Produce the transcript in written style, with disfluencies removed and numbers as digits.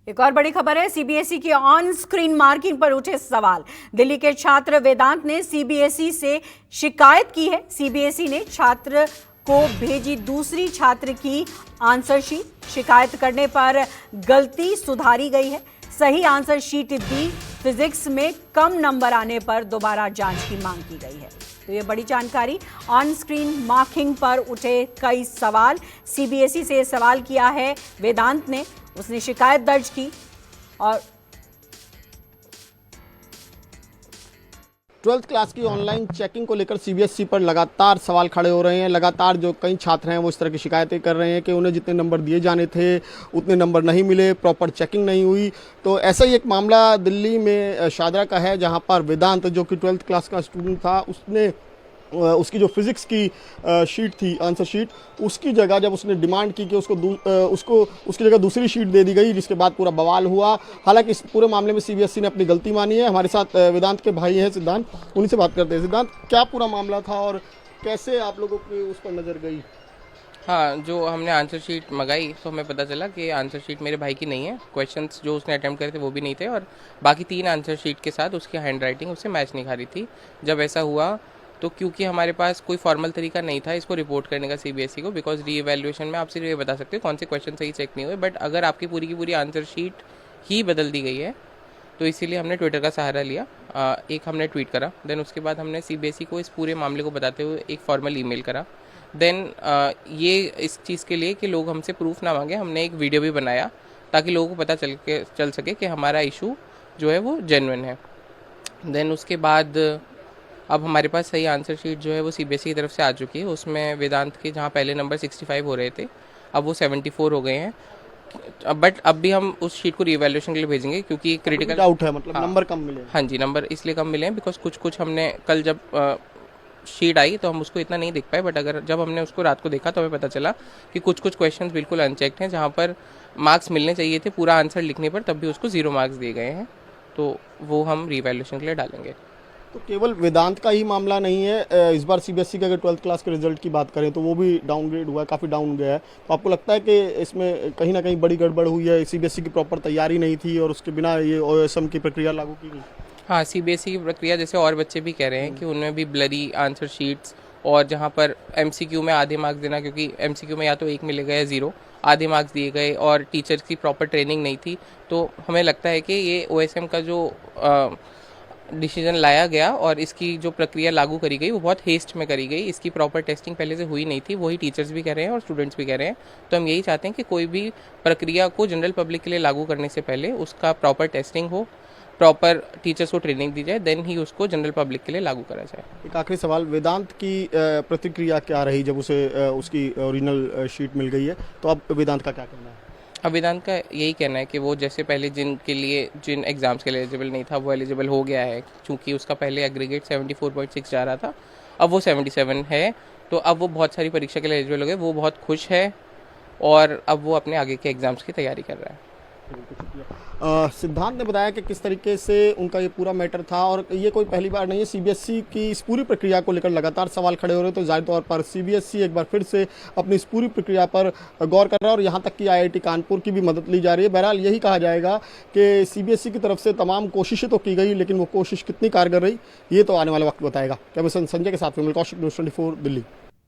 एक और बड़ी खबर है, सीबीएसई की ऑन स्क्रीन मार्किंग पर उठे सवाल। दिल्ली के छात्र वेदांत ने सीबीएसई से शिकायत की है। सीबीएसई ने छात्र को भेजी दूसरी छात्र की आंसर शीट। शिकायत करने पर गलती सुधारी गई है। सही आंसर शीट दी, फिजिक्स में कम नंबर आने पर दोबारा जांच की मांग की गई है। तो ये बड़ी जानकारी। ऑन स्क्रीन मार्किंग पर उठे कई सवाल। सीबीएसई से सवाल किया है वेदांत ने, उसने शिकायत दर्ज की। और 12th क्लास की ऑनलाइन चेकिंग को लेकर सीबीएसई पर लगातार सवाल खड़े हो रहे हैं। लगातार जो कई छात्र हैं वो इस तरह की शिकायतें कर रहे हैं कि उन्हें जितने नंबर दिए जाने थे उतने नंबर नहीं मिले, प्रॉपर चेकिंग नहीं हुई। तो ऐसा ही एक मामला दिल्ली में शादरा का है, जहां पर वेदांत जो कि 12th क्लास का स्टूडेंट था, उसकी जो फिजिक्स की शीट थी, आंसर शीट, उसकी जगह जब उसने डिमांड की कि उसको उसकी जगह दूसरी शीट दे दी गई, जिसके बाद पूरा बवाल हुआ। हालांकि इस पूरे मामले में सीबीएसई ने अपनी गलती मानी है। हमारे साथ वेदांत के भाई हैं सिद्धांत, उन्हीं से बात करते हैं। सिद्धांत, क्या पूरा मामला था और कैसे आप लोगों की उस पर नज़र गई? हाँ, जो हमने आंसर शीट मंगाई तो हमें पता चला कि आंसर शीट मेरे भाई की नहीं है। क्वेश्चंस जो उसने अटेम्प्ट करे थे वो भी नहीं थे और बाकी 3 आंसर शीट के साथ उसकी हैंड राइटिंग उससे मैच नहीं खा रही थी। जब ऐसा हुआ तो क्योंकि हमारे पास कोई फॉर्मल तरीका नहीं था इसको रिपोर्ट करने का सीबीएसई को, बिकॉज री इवैल्यूएशन में आप सिर्फ ये बता सकते हो कौन से क्वेश्चन सही चेक नहीं हुए, बट अगर आपकी पूरी की पूरी आंसर शीट ही बदल दी गई है तो इसीलिए हमने ट्विटर का सहारा लिया। एक हमने ट्वीट करा, देन उसके बाद हमने सीबीएसई को इस पूरे मामले को बताते हुए एक फॉर्मल ईमेल करा। देन ये इस चीज़ के लिए कि लोग हमसे प्रूफ ना मांगे, हमने एक वीडियो भी बनाया ताकि लोगों को पता चल सके कि हमारा इशू जो है वो जेन्युइन है। देन उसके बाद अब हमारे पास सही आंसर शीट जो है वो सीबीएसई की तरफ से आ चुकी है। उसमें वेदांत के जहाँ पहले नंबर 65 हो रहे थे अब वो 74 हो गए हैं। बट अब भी हम उस शीट को रीवैल्यूएशन के लिए भेजेंगे क्योंकि क्रिटिकल डाउट है, मतलब नंबर कम मिले। हाँ जी, नंबर इसलिए कम मिले हैं बिकॉज कुछ हमने कल जब शीट आई तो हम उसको इतना नहीं देख पाए, बट अगर जब हमने उसको रात को देखा तो हमें पता चला कि कुछ क्वेश्चंस बिल्कुल अनचेक्ड हैं, जहाँ पर मार्क्स मिलने चाहिए थे पूरा आंसर लिखने पर, तब भी उसको 0 मार्क्स दिए गए हैं। तो वो हम रीवैल्यूएशन के लिए डालेंगे। तो केवल वेदांत का ही मामला नहीं है, इस बार सीबीएसई के अगर 12th क्लास के रिजल्ट की बात करें तो वो भी डाउनग्रेड हुआ है, काफ़ी डाउन गया है। तो आपको लगता है कि इसमें कहीं ना कहीं बड़ी गड़बड़ हुई है, सीबीएसई की प्रॉपर तैयारी नहीं थी और उसके बिना ये ओएसएम की प्रक्रिया लागू की गई? हाँ, सीबीएसई की प्रक्रिया जैसे और बच्चे भी कह रहे हैं कि उनमें भी ब्लरी आंसर शीट्स, और जहाँ पर एमसीक्यू में आधे मार्क्स देना, क्योंकि एमसीक्यू में या तो 1 मिलेगा या 0, आधे मार्क्स दिए गए और टीचर्स की प्रॉपर ट्रेनिंग नहीं थी। तो हमें लगता है कि ये ओएसएम का जो डिसीजन लाया गया और इसकी जो प्रक्रिया लागू करी गई वो बहुत हेस्ट में करी गई। इसकी प्रॉपर टेस्टिंग पहले से हुई नहीं थी, वही टीचर्स भी कह रहे हैं और स्टूडेंट्स भी कह रहे हैं। तो हम यही चाहते हैं कि कोई भी प्रक्रिया को जनरल पब्लिक के लिए लागू करने से पहले उसका प्रॉपर टेस्टिंग हो, प्रॉपर टीचर्स को ट्रेनिंग दी जाए, देन ही उसको जनरल पब्लिक के लिए लागू करा जाए। एक आखिरी सवाल, वेदांत की प्रतिक्रिया क्या रही जब उसे उसकी ओरिजिनल शीट मिल गई है? तो अब वेदांत का क्या कहना है? अब वेदांत का यही कहना है कि वो जैसे पहले जिन एग्ज़ाम्स के लिए एलिजिबल नहीं था वो एलिजिबल हो गया है, क्योंकि उसका पहले एग्रीगेट 74.6 जा रहा था, अब वो 77 है। तो अब वो बहुत सारी परीक्षा के लिए एलिजिबल हो गए, वो बहुत खुश है और अब वो अपने आगे के एग्ज़ाम्स की तैयारी कर रहा है। सिद्धांत ने बताया कि किस तरीके से उनका ये पूरा मैटर था और ये कोई पहली बार नहीं है। सीबीएसई की इस पूरी प्रक्रिया को लेकर लगातार सवाल खड़े हो रहे हैं, तो जाहिर तौर पर सीबीएसई एक बार फिर से अपनी इस पूरी प्रक्रिया पर गौर कर रहा है और यहाँ तक कि आईआईटी कानपुर की भी मदद ली जा रही है। बहरहाल यही कहा जाएगा कि सीबीएसई की तरफ से तमाम कोशिशें तो की गई, लेकिन वो कोशिश कितनी कारगर रही ये तो आने वाला वक्त बताएगा। कैमरा संजय के साथ में कौशिक, न्यूज़ 24 दिल्ली।